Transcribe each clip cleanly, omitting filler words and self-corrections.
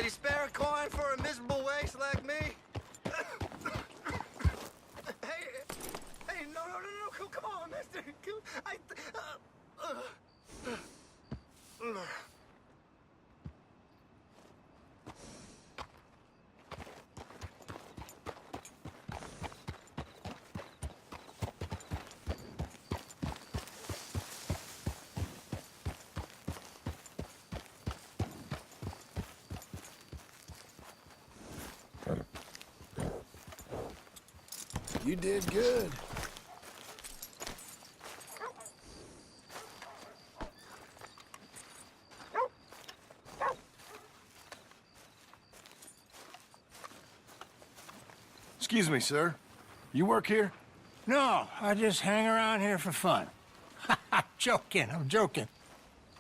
Spare a coin for a miserable waste like me? Hey, no, come on, mister. You did good. Excuse me, sir. You work here? No, I just hang around here for fun. I'm joking.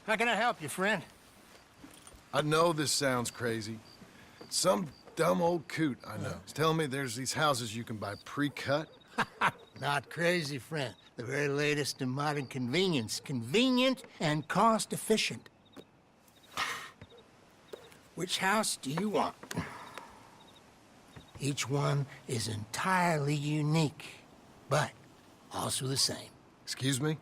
How can I help you, friend? I know this sounds crazy. Some dumb old coot I know is telling me there's these houses you can buy pre-cut. Not crazy, friend. The very latest in modern convenience. Convenient and cost-efficient. Which house do you want? Each one is entirely unique, but also the same. Excuse me?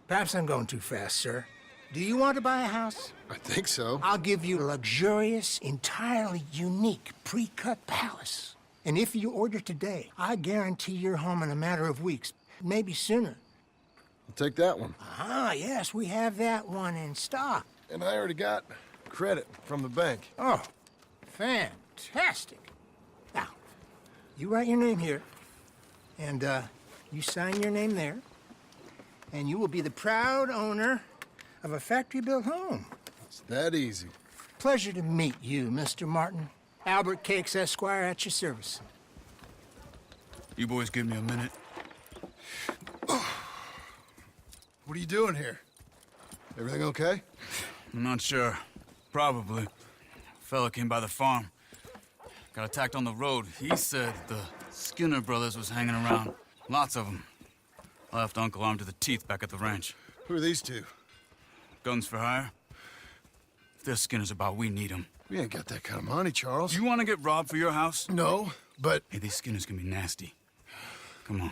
Perhaps I'm going too fast, sir. Do you want to buy a house? I think so. I'll give you a luxurious, entirely unique pre-cut palace. And if you order today, I guarantee you're home in a matter of weeks, maybe sooner. I'll take that one. Ah, yes, we have that one in stock. And I already got credit from the bank. Oh, fantastic. Now, you write your name here, and you sign your name there, and you will be the proud owner of a factory-built home. It's that easy. Pleasure to meet you, Mr. Martin. Albert Cakes, Esquire, at your service. You boys give me a minute. What are you doing here? Everything okay? I'm not sure. Probably. Fella came by the farm. Got attacked on the road. He said the Skinner brothers was hanging around. Lots of them. I left Uncle armed to the teeth back at the ranch. Who are these two? Guns for hire? If they're Skinner's about, we need them. We ain't got that kind of money, Charles. You want to get robbed for your house? No, but... Hey, these Skinners can be nasty. Come on.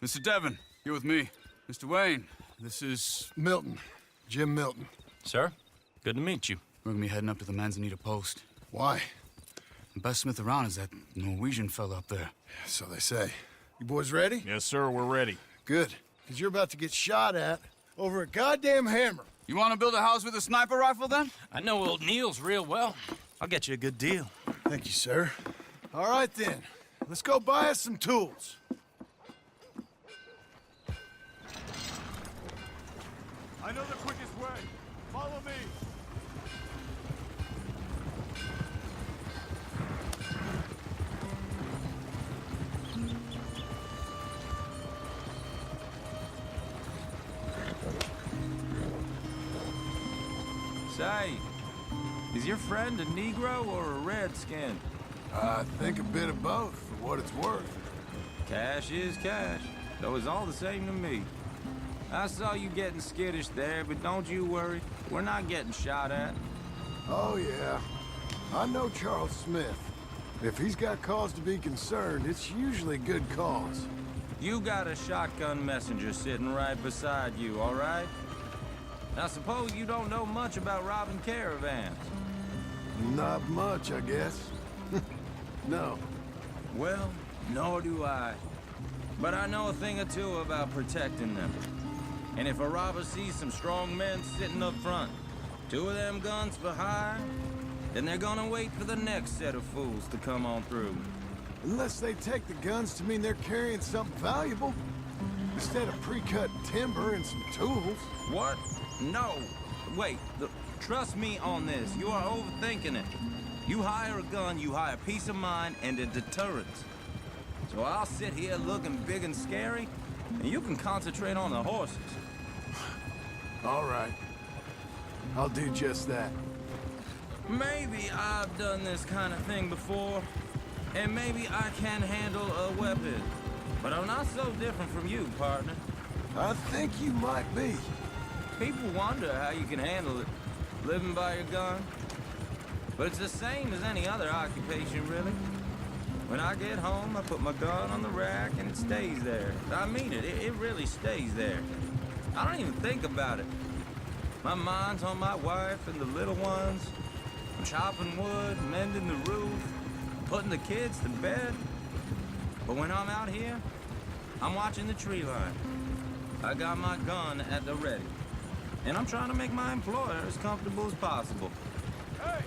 Mr. Devon, you're with me. Mr. Wayne, this is... Milton. Jim Milton. Sir, good to meet you. We're gonna be heading up to the Manzanita post. Why? The best smith around is that Norwegian fella up there. So they say. You boys ready? Yes, sir, we're ready. Good. Because you're about to get shot at over a goddamn hammer. You want to build a house with a sniper rifle, then? I know old Neil's real well. I'll get you a good deal. Thank you, sir. All right, then. Let's go buy us some tools. I know the quickest way. Follow me. Say, is your friend a Negro or a Redskin? I think a bit of both, for what it's worth. Cash is cash, though it's all the same to me. I saw you getting skittish there, but don't you worry. We're not getting shot at. Oh, yeah. I know Charles Smith. If he's got cause to be concerned, it's usually good cause. You got a shotgun messenger sitting right beside you, all right? I suppose you don't know much about robbing caravans. Not much, I guess. No. Well, nor do I. But I know a thing or two about protecting them. And if a robber sees some strong men sitting up front, 2 of them guns for hire, then they're gonna wait for the next set of fools to come on through. Unless they take the guns to mean they're carrying something valuable. Instead of pre-cut timber and some tools. What? No. Wait, trust me on this. You are overthinking it. You hire a gun, you hire peace of mind and a deterrence. So I'll sit here looking big and scary, and you can concentrate on the horses. All right. I'll do just that. Maybe I've done this kind of thing before, and maybe I can handle a weapon. But I'm not so different from you, partner. I think you might be. People wonder how you can handle it, living by your gun. But it's the same as any other occupation, really. When I get home, I put my gun on the rack and it stays there. I mean it, it really stays there. I don't even think about it. My mind's on my wife and the little ones. I'm chopping wood, mending the roof, putting the kids to bed. But when I'm out here, I'm watching the tree line. I got my gun at the ready. And I'm trying to make my employer as comfortable as possible. Hey,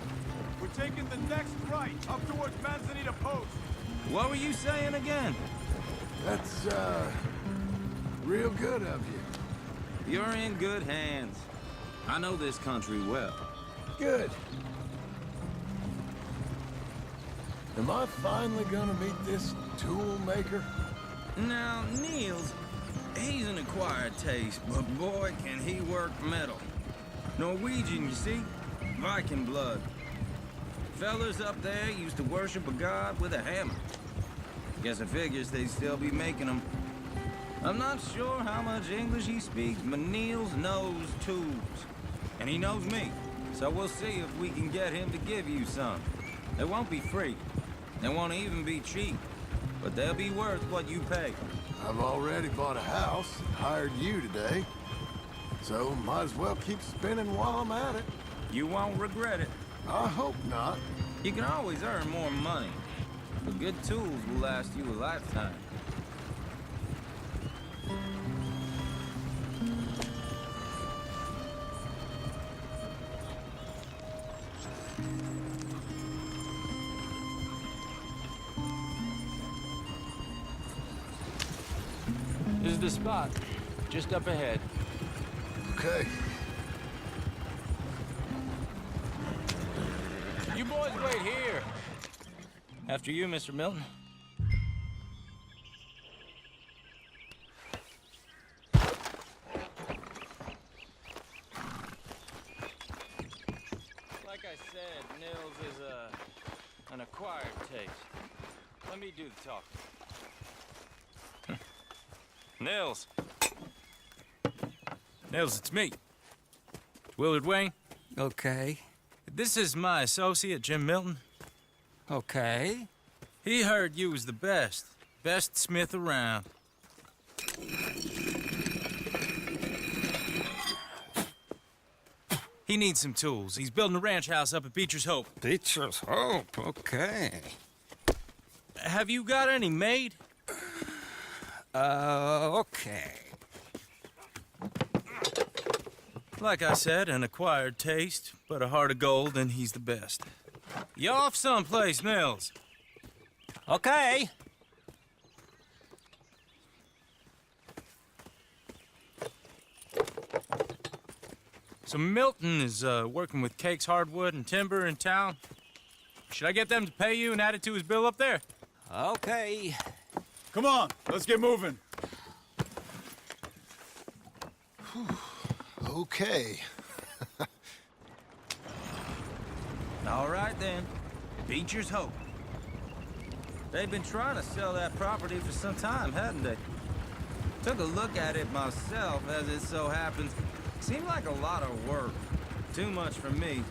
we're taking the next right up towards Manzanita Post. What were you saying again? That's, real good of you. You're in good hands. I know this country well. Good. Am I finally gonna meet this tool maker? Now, he's an acquired taste, but boy, can he work metal. Norwegian, you see? Viking blood. Fellers up there used to worship a god with a hammer. Guess I figures they'd still be making them. I'm not sure how much English he speaks, but Niels knows tools. And he knows me, so we'll see if we can get him to give you some. They won't be free. They won't even be cheap. But they'll be worth what you pay. I've already bought a house and hired you today. So might as well keep spinning while I'm at it. You won't regret it. I hope not. You can always earn more money. But good tools will last you a lifetime. This is the spot, just up ahead. Okay. You boys wait here. After you, Mr. Milton. An acquired taste. Let me do the talking. Nils. Nils, it's me. Willard Wayne. Okay. This is my associate, Jim Milton. Okay. He heard you was the best. Best smith around. He needs some tools. He's building a ranch house up at Beecher's Hope. Beecher's Hope, okay. Have you got any made? Okay. Like I said, an acquired taste, but a heart of gold, and he's the best. You off someplace, Nils? Okay. So Milton is working with Cake's Hardwood and Timber in town. Should I get them to pay you and add it to his bill up there? Okay. Come on, let's get moving. Okay. All right, then. Beecher's Hope. They've been trying to sell that property for some time, hadn't they? Took a look at it myself, as it so happens. Seemed like a lot of work. Too much for me.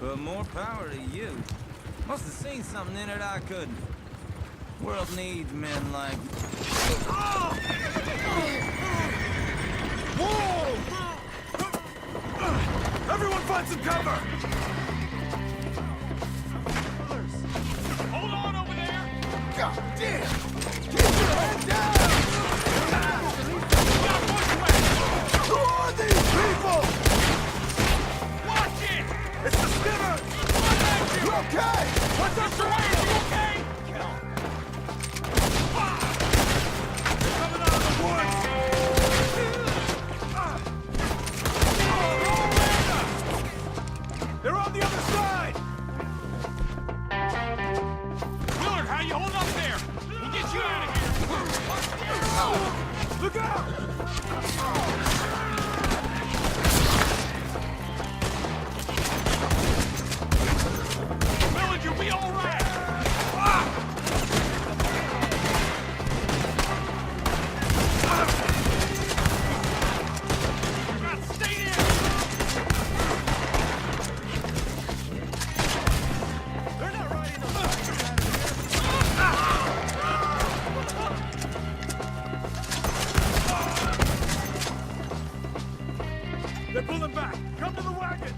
But more power to you. Must have seen something in it I couldn't. World needs men like... Whoa! Everyone find some cover! Hold on over there! God damn! Get your head down! Who are these people? Watch it! It's the Skinner! You okay? What's up, Mr. Wayne? You okay? They're coming out of the woods! They're on the other side! Willard, how you hold up there? We'll get you out of here! Look out! Willard, you'll be all right! Stay in! They're not riding the They're pulling back! Come to the wagons!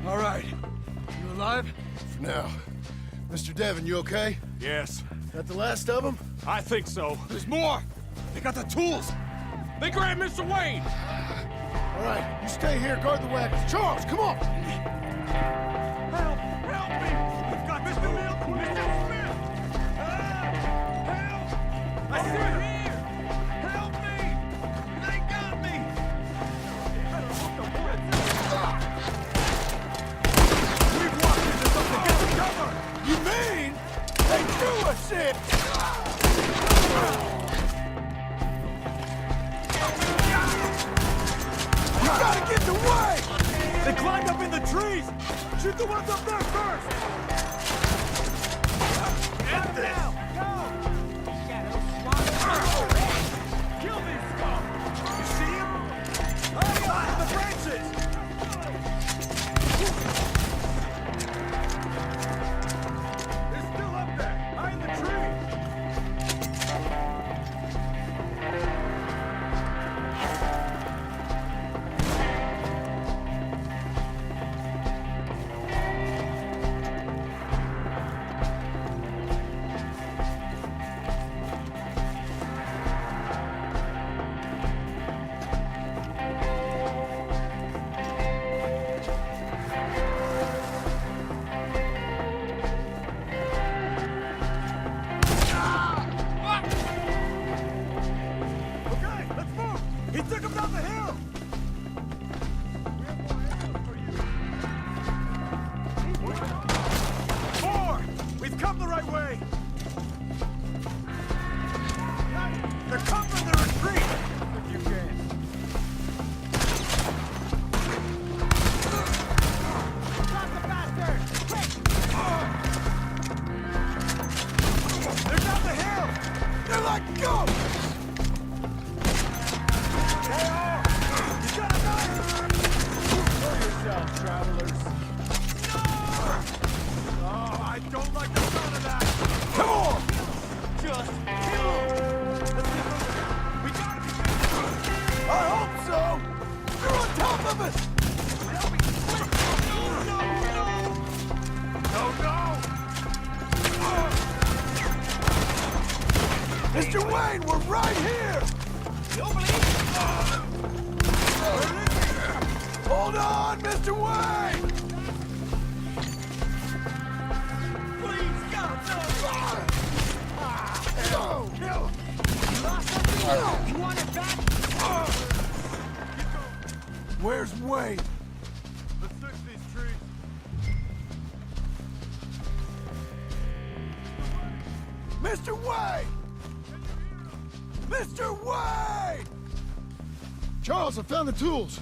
All right. You alive? For now. Mr. Devon, you okay? Yes, That the last of them? I think so. There's more! They got the tools! They grabbed Mr. Wayne! All right, you stay here, guard the wagons. Charles, come on! Help! Help me! We've got Mr. Milton! Mr. Smith! Help! I see him! Here! Help me! They got me! We've walked into something! Get the cover! You mean they threw us in? You gotta get away! They climbed up in the trees! Shoot the ones up there first! End this! Kill these scum! You see him? Behind the branches! They're still up there! Behind the tree! travelers. Oh, I don't like the sound of that! Come on! Just kill him! Let's get moving. We gotta be ready. I hope so! They're on top of us! They'll be quick! No, no! Mr. Wayne, we're right here! You'll believe Hold on, Mr. Wayne! Please, God, No! no! You lost something? You want it back? Where's Wayne? Let's fix these trees. Mr. Wayne! Mr. Wayne! Charles, I found the tools.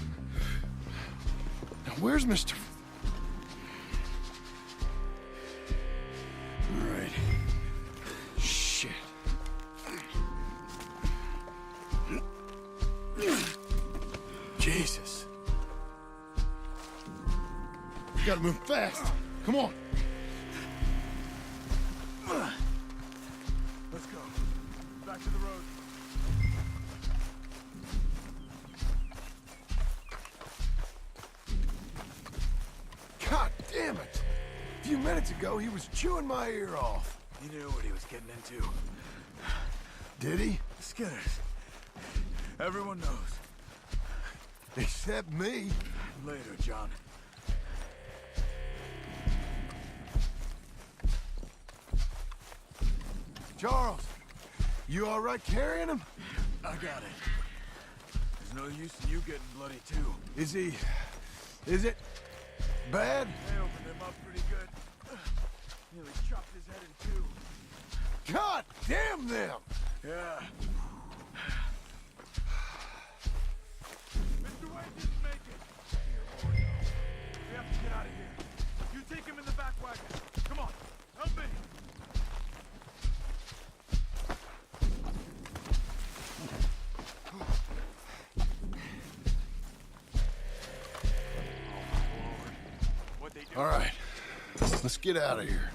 Now, where's Mr. All right. Shit. Jesus. We gotta move fast. Come on. Let's go. Back to the road. God damn it! A few minutes ago, he was chewing my ear off. He knew what he was getting into. Did he? Skinners. Everyone knows. Except me. Later, John. Charles, you all right carrying him? I got it. There's no use in you getting bloody, too. Is it bad? They opened him up pretty good. Nearly chopped his head in two. God damn them! Yeah. Mr. Wayne didn't make it. Here, Oreo. We have to get out of here. You take him in the back wagon. Come on, help me. What they do? All right, let's get out of here.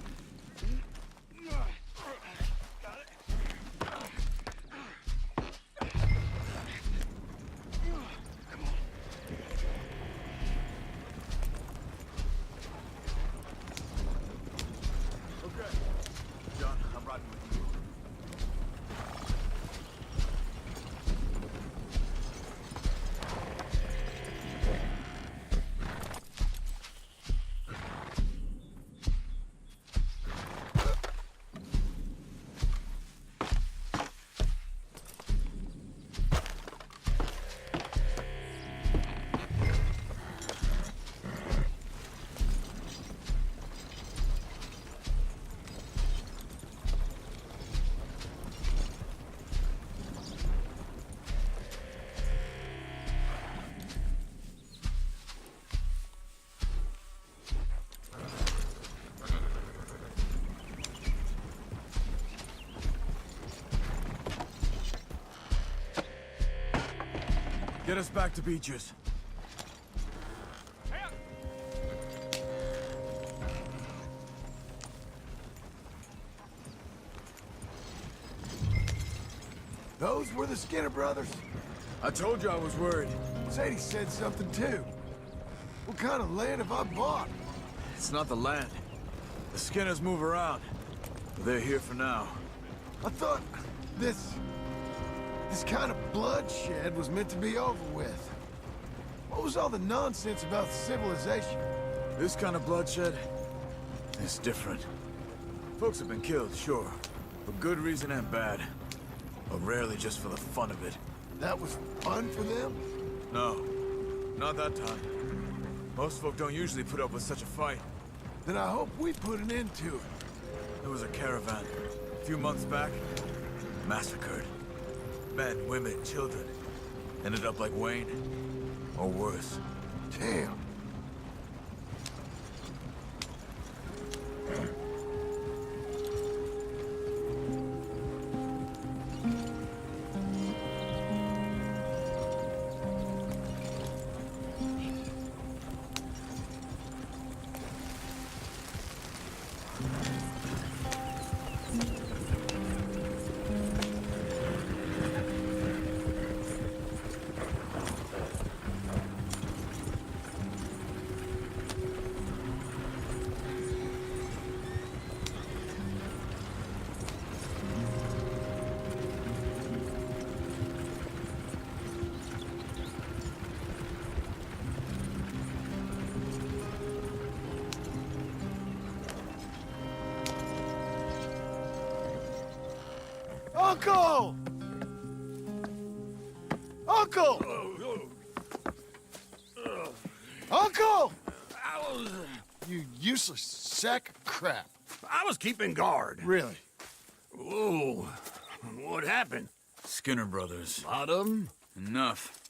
Okay. John, I'm riding with you. Get us back to Beaches. Those were the Skinner brothers. I told you I was worried. Sadie said something too. What kind of land have I bought? It's not the land. The Skinners move around. But they're here for now. I thought this kind of bloodshed was meant to be over with. What was all the nonsense about civilization? This kind of bloodshed is different. Folks have been killed, sure. For good reason and bad. But rarely just for the fun of it. That was fun for them? No, not that time. Most folk don't usually put up with such a fight. Then I hope we put an end to it. There was a caravan a few months back. Massacred. Men, women, children. Ended up like Wayne. Or worse. Damn. Uncle! Uncle! Uncle! You useless sack of crap. I was keeping guard. Really? Whoa. What happened? Skinner brothers. A lot of them? Enough.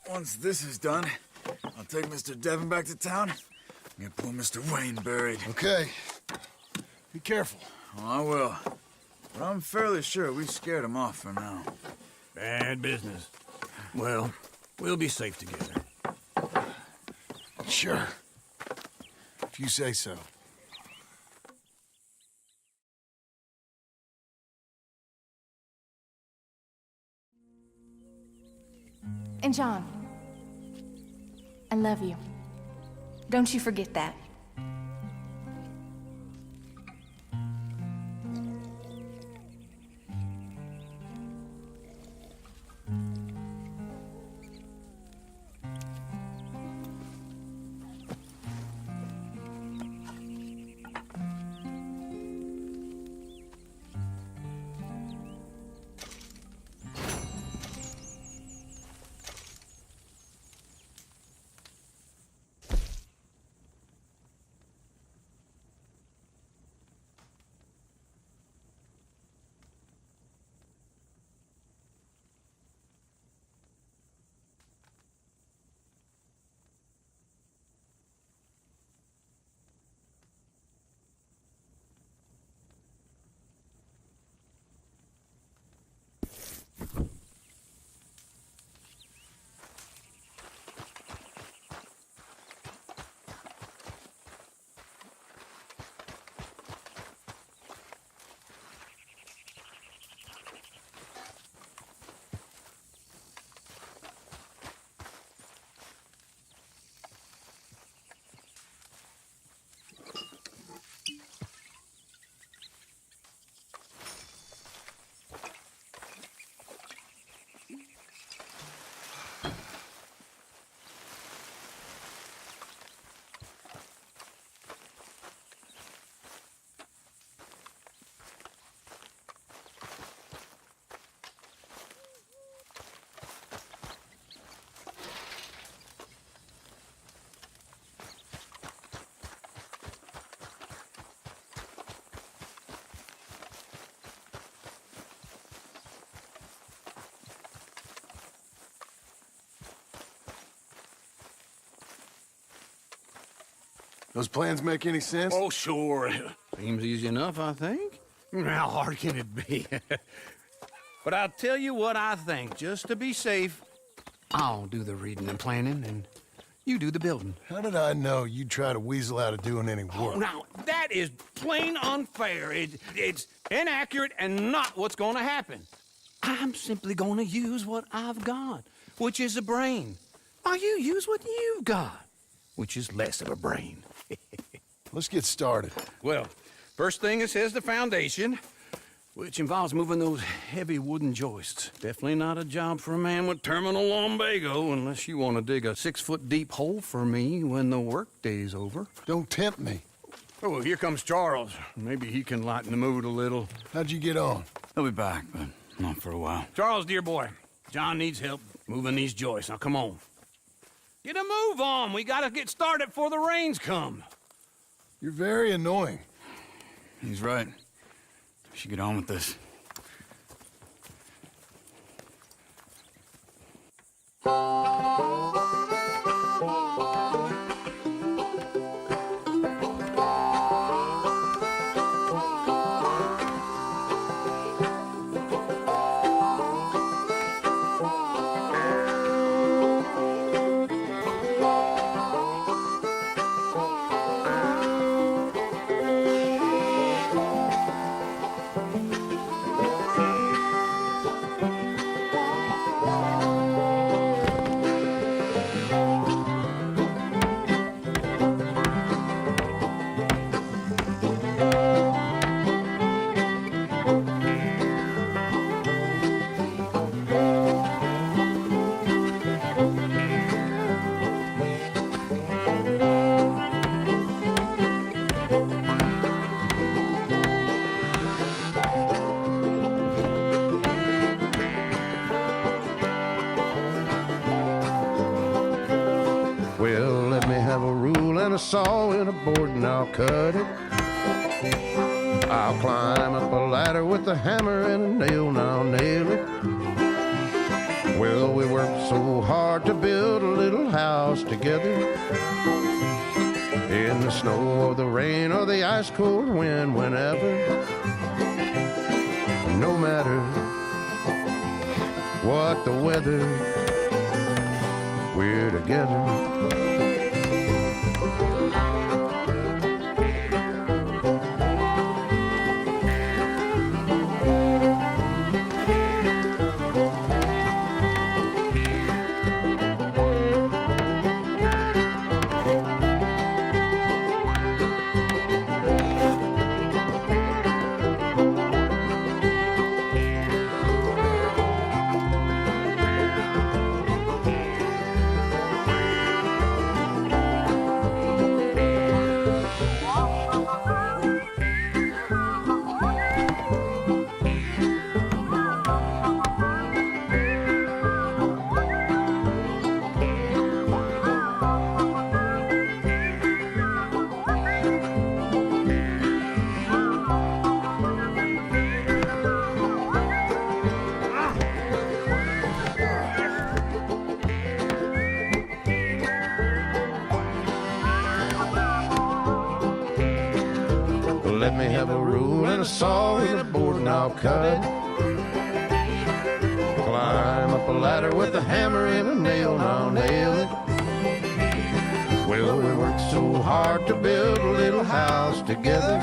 Once this is done, I'll take Mr. Devon back to town and get poor Mr. Wayne buried. Okay. Be careful. Oh, I will. But I'm fairly sure we scared him off for now. Bad business. Well, we'll be safe together. Sure. If you say so. And John, I love you. Don't you forget that. Those plans make any sense? Oh, sure. Seems easy enough, I think. How hard can it be? But I'll tell you what I think. Just to be safe, I'll do the reading and planning, and you do the building. How did I know you'd try to weasel out of doing any work? Oh, now, that is plain unfair. It's inaccurate and not what's going to happen. I'm simply going to use what I've got, which is a brain. While you use what you've got, which is less of a brain. Let's get started. Well, first thing it says the foundation, which involves moving those heavy wooden joists. Definitely not a job for a man with terminal lumbago unless you want to dig a 6-foot deep hole for me when the workday's over. Don't tempt me. Oh, here comes Charles. Maybe he can lighten the mood a little. How'd you get on? He'll be back, but not for a while. Charles, dear boy, John needs help moving these joists. Now, come on. Get a move on. We gotta get started before the rains come. You're very annoying. He's right. We should get on with this. Well, let me have a rule and a saw and a board and I'll cut it. I'll climb up a ladder with a hammer and a nail and I'll nail it. Well, we worked so hard to build a little house together. In the snow or the rain or the ice cold wind, whenever. No matter what the weather, we're together. Let me have a rule and a saw and a board and I'll cut. Climb up a ladder with a hammer and a nail and I'll nail it. Well, we worked so hard to build a little house together.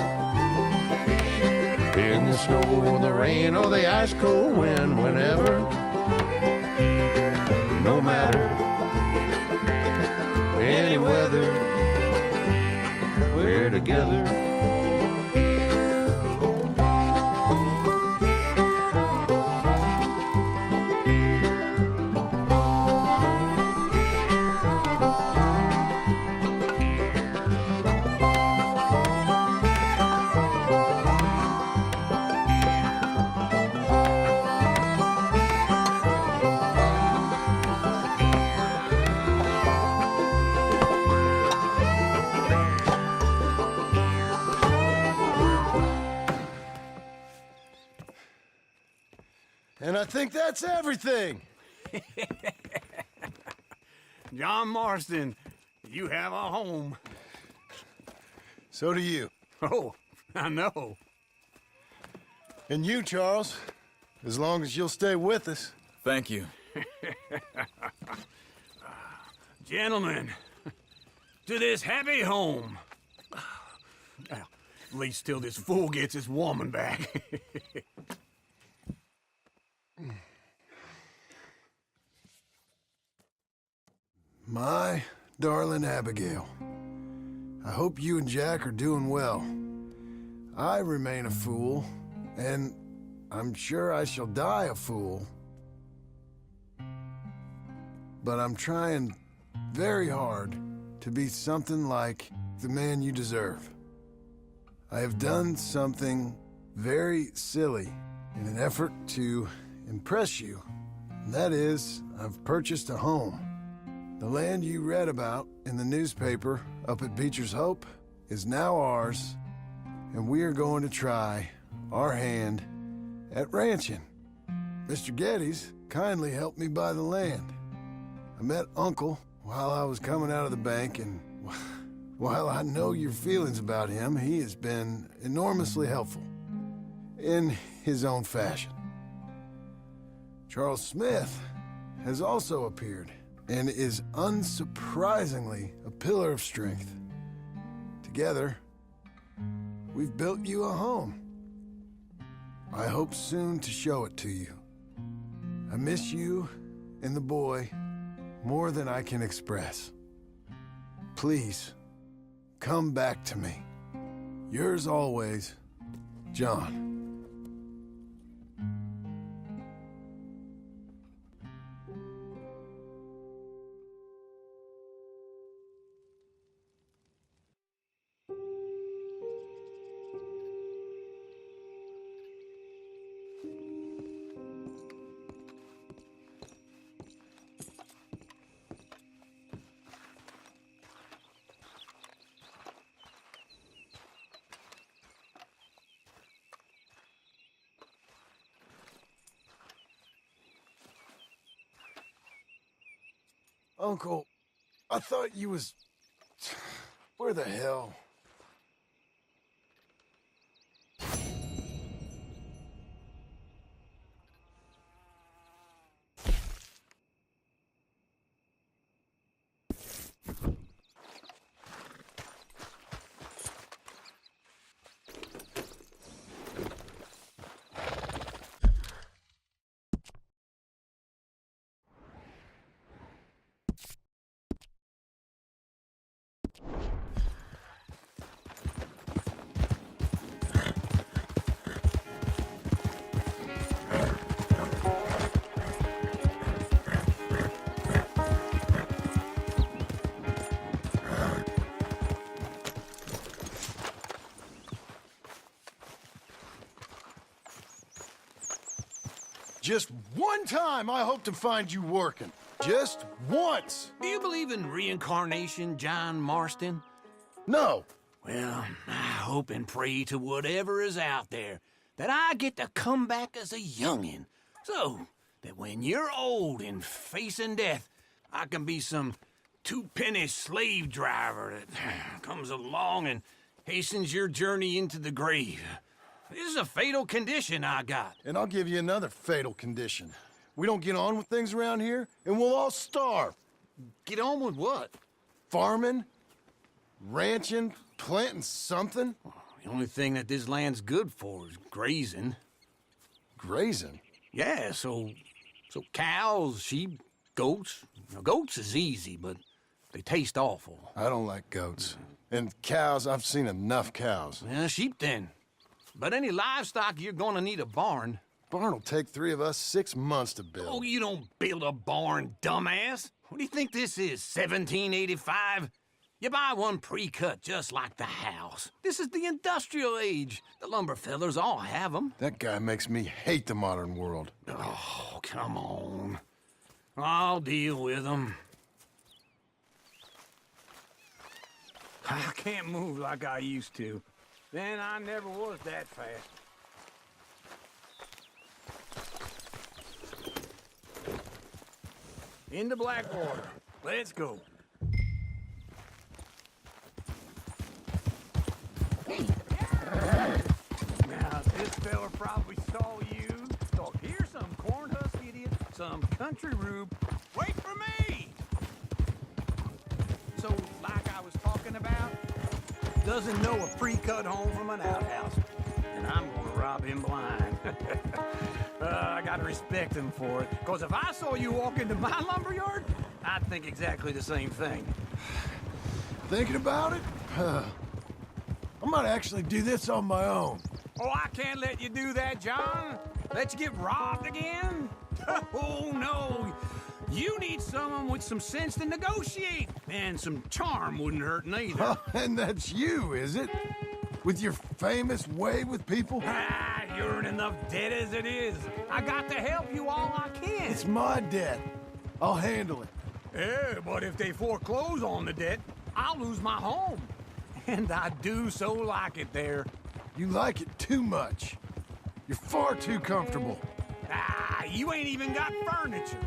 In the snow or the rain or the ice cold wind, whenever. No matter any weather, we're together. And I think that's everything. John Marston, you have a home. So do you. Oh, I know. And you, Charles, as long as you'll stay with us. Thank you. Gentlemen, to this happy home. Well, at least till this fool gets his woman back. My darling Abigail, I hope you and Jack are doing well. I remain a fool, and I'm sure I shall die a fool. But I'm trying very hard to be something like the man you deserve. I have done something very silly in an effort to impress you. And that is, I've purchased a home. The land you read about in the newspaper up at Beecher's Hope is now ours, and we are going to try our hand at ranching. Mr. Geddes kindly helped me buy the land. I met Uncle while I was coming out of the bank, and while I know your feelings about him, he has been enormously helpful in his own fashion. Charles Smith has also appeared and is unsurprisingly a pillar of strength. Together, we've built you a home. I hope soon to show it to you. I miss you and the boy more than I can express. Please, come back to me. Yours always, John. Uncle, I thought you was... Where the hell? Just one time I hope to find you working. Just once. Do you believe in reincarnation, John Marston? No. Well, I hope and pray to whatever is out there that I get to come back as a youngin', so that when you're old and facing death, I can be some two-penny slave driver that comes along and hastens your journey into the grave. This is a fatal condition I got. And I'll give you another fatal condition. We don't get on with things around here, and we'll all starve. Get on with what? Farming, ranching, planting something. The only thing that this land's good for is grazing. Grazing? Yeah, so cows, sheep, goats. Now, goats is easy, but they taste awful. I don't like goats. And cows, I've seen enough cows. Yeah, sheep then. But any livestock, you're gonna need a barn. Barn will take 3 of us 6 months to build. Oh, you don't build a barn, dumbass. What do you think this is, 1785? You buy one pre-cut just like the house. This is the industrial age. The lumber fellers all have them. That guy makes me hate the modern world. Oh, come on. I'll deal with them. I can't move like I used to. Then I never was that fast. Into Blackwater. Let's go. Now, this fella probably saw you. Thought, here's some corn husk idiot, some country rube. Wait for me! So, like I was talking about, doesn't know a pre-cut home from an outhouse. And I'm gonna rob him blind. I gotta respect him for it. Because if I saw you walk into my lumberyard, I'd think exactly the same thing. Thinking about it? I might actually do this on my own. Oh, I can't let you do that, John. Let you get robbed again? Oh, no. You need someone with some sense to negotiate. And some charm wouldn't hurt neither. And that's you, is it? With your famous way with people? Ah, you're in enough debt as it is. I got to help you all I can. It's my debt. I'll handle it. Yeah, but if they foreclose on the debt, I'll lose my home. And I do so like it there. You like it too much. You're far too comfortable. Ah, you ain't even got furniture.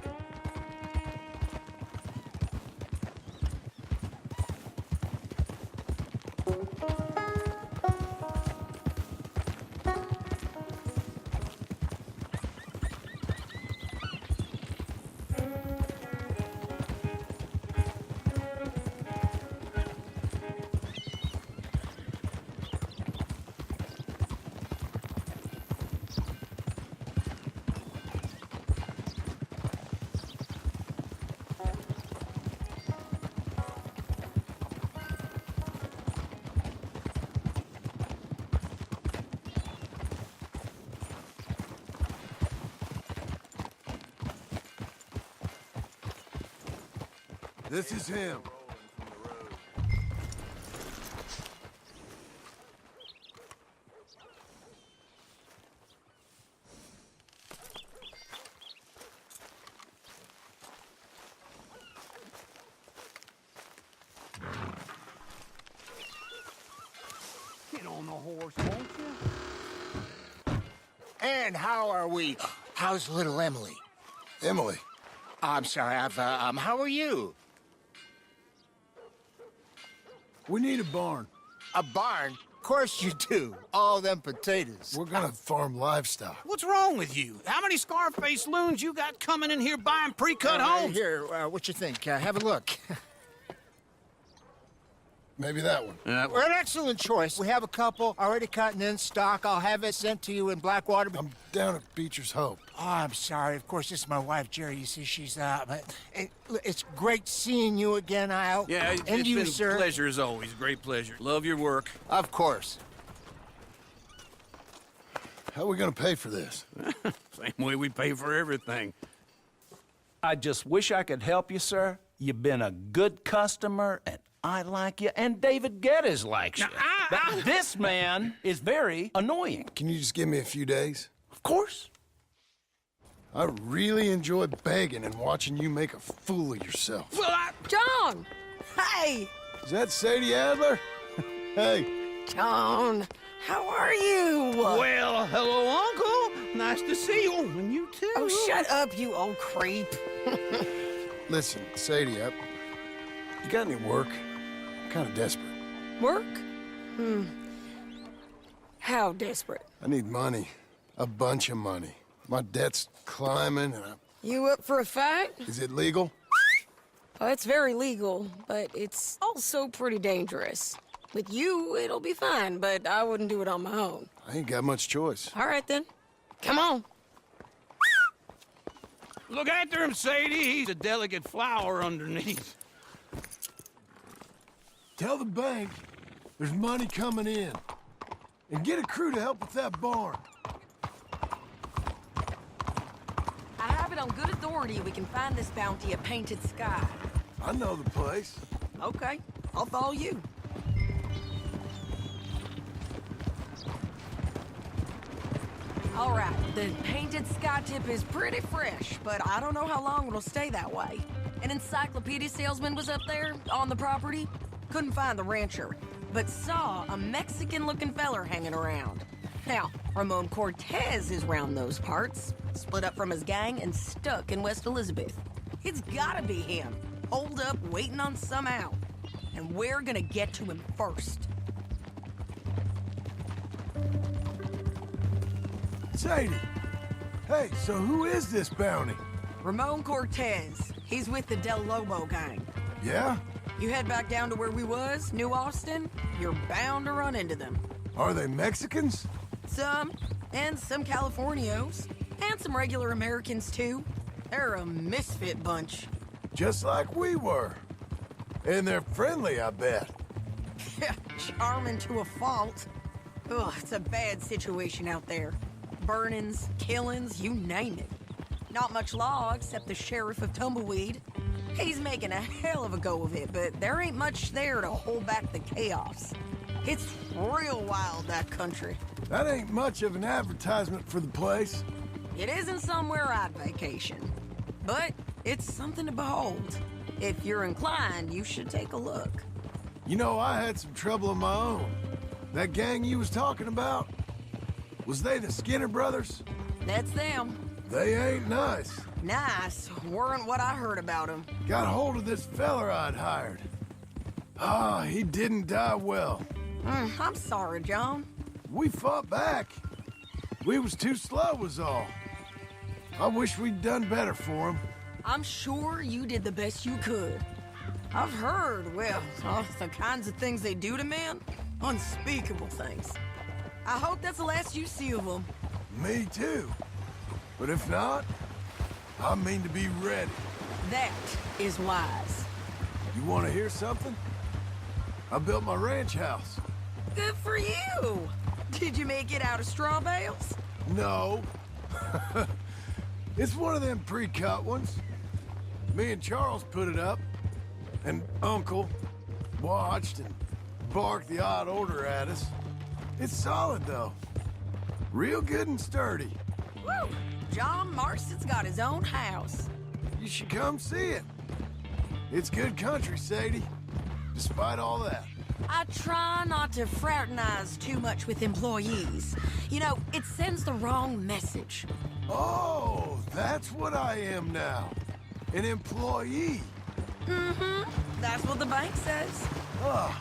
This is him. Get on the horse, won't you? And how are we? How's little Emily? Emily. I'm sorry, how are you? We need a barn. A barn? Of course you do. All them potatoes. We're gonna farm livestock. What's wrong with you? How many Scarface loons you got coming in here buying pre-cut homes? Here, what you think? Have a look. Maybe that one. We're an excellent choice. We have a couple already cut and in stock. I'll have it sent to you in Blackwater. I'm down at Beecher's Hope. Oh, I'm sorry. Of course, this is my wife, Jerry. You see, she's but it's great seeing you again, Al. Yeah, and it's you, been sir. a pleasure as always. Great pleasure. Love your work. Of course. How are we gonna pay for this? Same way we pay for everything. I just wish I could help you, sir. You've been a good customer, and I like you, and David Geddes likes you. But this man is very annoying. Can you just give me a few days? Of course. I really enjoy begging and watching you make a fool of yourself. Well, John! Hey! Is that Sadie Adler? Hey. John, how are you? well, hello, Uncle. Nice to see you. And you too. Oh, shut up, you old creep. Listen, Sadie, you got any work? I'm kind of desperate. Work? How desperate? I need money. A bunch of money. My debt's climbing and You up for a fight? Is it legal? Well, it's very legal, but it's also pretty dangerous. With you, it'll be fine, but I wouldn't do it on my own. I ain't got much choice. All right, then. Come on. Look after him, Sadie. He's a delicate flower underneath. Tell the bank there's money coming in. And get a crew to help with that barn. I have it on good authority we can find this bounty at Painted Sky. I know the place. Okay, I'll follow you. All right, the Painted Sky tip is pretty fresh, but I don't know how long it'll stay that way. An encyclopedia salesman was up there on the property. Couldn't find the rancher, but saw a Mexican-looking feller hanging around. Now, Ramon Cortez is round those parts, split up from his gang and stuck in West Elizabeth. It's gotta be him, holed up waiting on some out. And we're gonna get to him first. Sadie! Hey, so who is this bounty? Ramon Cortez. He's with the Del Lobo gang. Yeah? You head back down to where we was, New Austin, you're bound to run into them. Are they Mexicans? Some, and some Californios, and some regular Americans too. They're a misfit bunch. Just like we were. And they're friendly, I bet. Charming to a fault. Ugh, it's a bad situation out there. Burnings, killings, you name it. Not much law except the sheriff of Tumbleweed. He's making a hell of a go of it, but there ain't much there to hold back the chaos. It's real wild, that country. That ain't much of an advertisement for the place. It isn't somewhere I'd vacation, but it's something to behold. If you're inclined, you should take a look. You know, I had some trouble of my own. That gang you was talking about, was they the Skinner brothers? That's them. They ain't nice. Nice weren't what I heard about them. Got hold of this feller I'd hired. Ah, he didn't die well. I'm sorry, John. We fought back. We was too slow was all. I wish we'd done better for him. I'm sure you did the best you could. I've heard, well, the kinds of things they do to men. Unspeakable things. I hope that's the last you see of them. Me too. But if not, I mean to be ready. That is wise. You want to hear something? I built my ranch house. Good for you. Did you make it out of straw bales? No. It's one of them pre-cut ones. Me and Charles put it up, and Uncle watched and barked the odd order at us. It's solid, though. Real good and sturdy. Woo! John Marston's got his own house. You should come see it. It's good country, Sadie, despite all that. I try not to fraternize too much with employees. You know, it sends the wrong message. Oh, that's what I am now. An employee. Mm-hmm. That's what the bank says. Ah,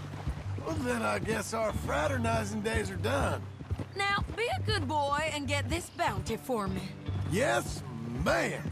Well, then I guess our fraternizing days are done. Now, be a good boy and get this bounty for me. Yes, ma'am.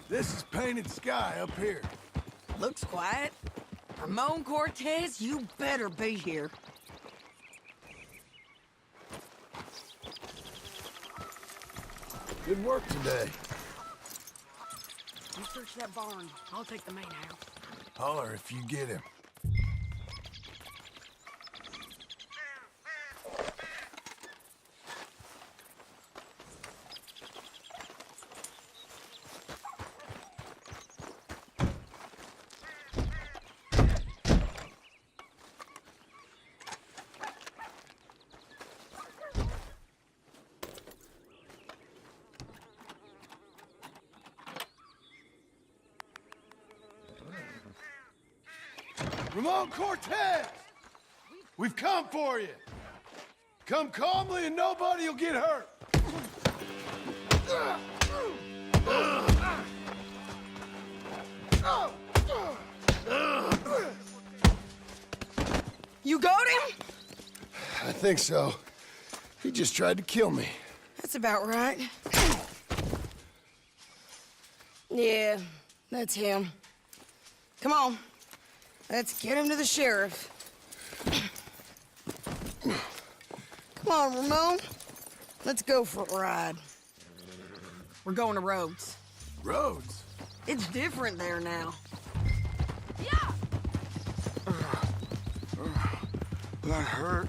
This is painted sky up here. Looks quiet. Ramon Cortez, you better be here. Good work today. You search that barn. I'll take the main house. Holler if you get him. Ramon Cortez! We've come for you. Come calmly and nobody will get hurt. You got him? I think so. He just tried to kill me. That's about right. Yeah, that's him. Come on. Let's get him to the sheriff. Come on, Ramon. Let's go for a ride. We're going to Rhodes. Rhodes? It's different there now. That hurt.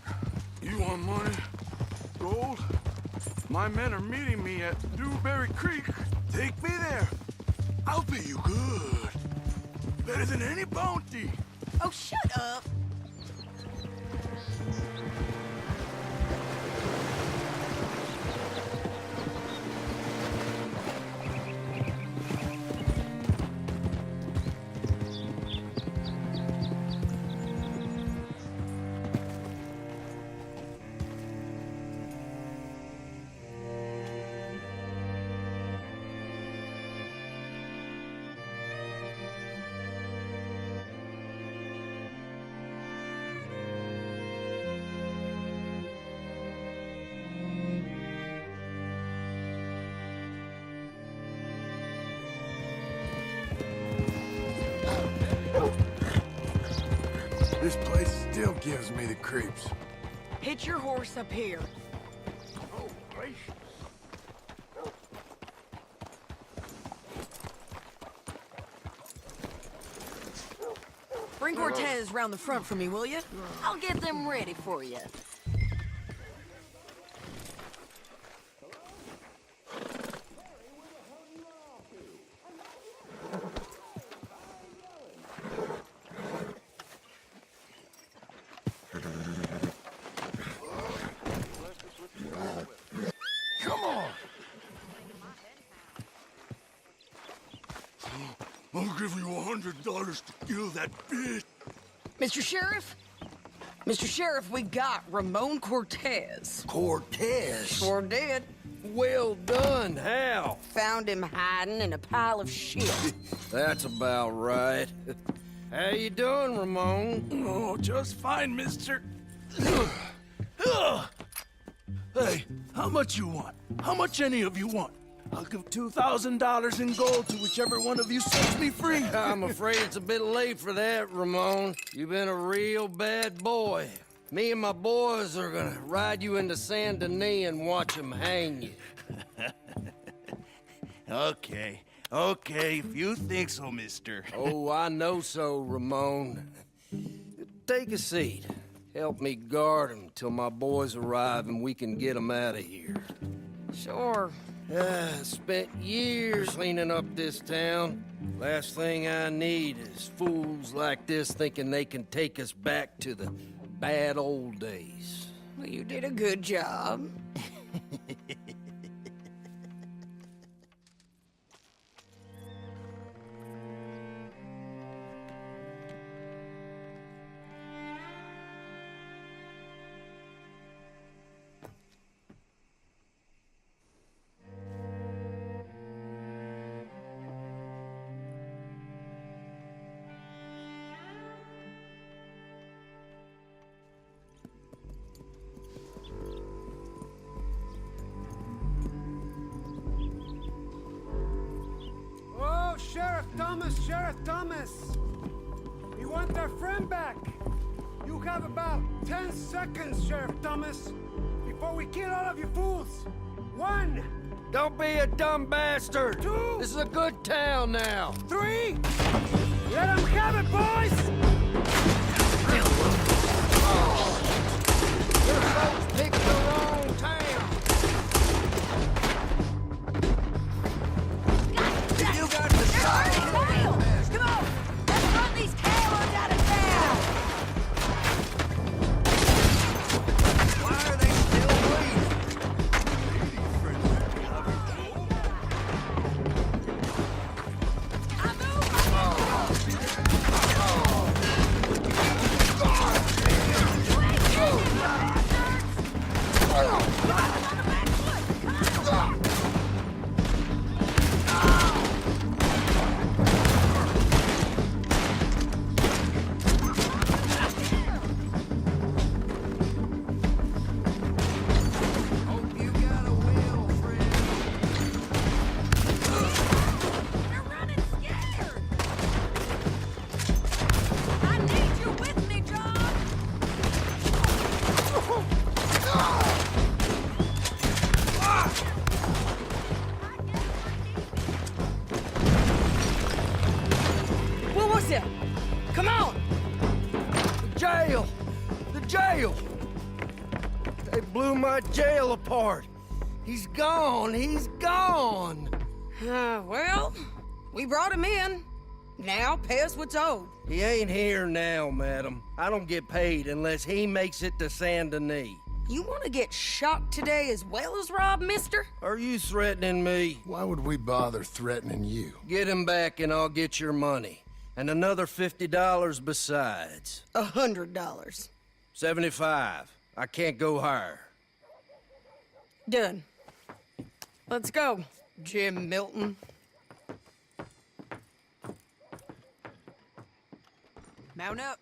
You want money? Gold? My men are meeting me at Dewberry Creek. Take me there. I'll pay you good. Better than any bounty. Oh, shut up. This place still gives me the creeps. Hitch your horse up here. Oh, gracious. Bring Cortez round the front for me, will you? I'll get them ready for you. Come on! I'll give you $100 to kill that bitch. Mr. Sheriff? Mr. Sheriff, we got Ramon Cortez. Cortez? Sure did. Well done, Hal. Found him hiding in a pile of shit. That's about right. How you doing, Ramon? Oh, just fine, mister. Hey, how much you want? How much any of you want? I'll give $2,000 in gold to whichever one of you sets me free. I'm afraid it's a bit late for that, Ramon. You've been a real bad boy. Me and my boys are gonna ride you into Saint Denis and watch them hang you. Okay, if you think so, mister. Oh, I know so, Ramon. Take a seat. Help me guard him till my boys arrive and we can get them out of here. Sure. Spent years cleaning up this town. Last thing I need is fools like this thinking they can take us back to the bad old days. Well, you did a good job. Sheriff Thomas! We want our friend back! You have about 10 seconds, Sheriff Thomas, before we kill all of you fools! 1! Don't be a dumb bastard! 2! This is a good town now! 3! Let them have it, boys! Your folks picked the wrong town! You got the start! Come on! Let's run these cowards out of town! Why are they still waiting? Come on! The jail! They blew my jail apart. He's gone! Well, we brought him in. Now pay us what's owed. He ain't here now, madam. I don't get paid unless he makes it to Saint Denis. You want to get shot today as well as robbed, mister? Are you threatening me? Why would we bother threatening you? Get him back and I'll get your money. And another $50 besides. $100. 75. I can't go higher. Done. Let's go, Jim Milton. Mount up.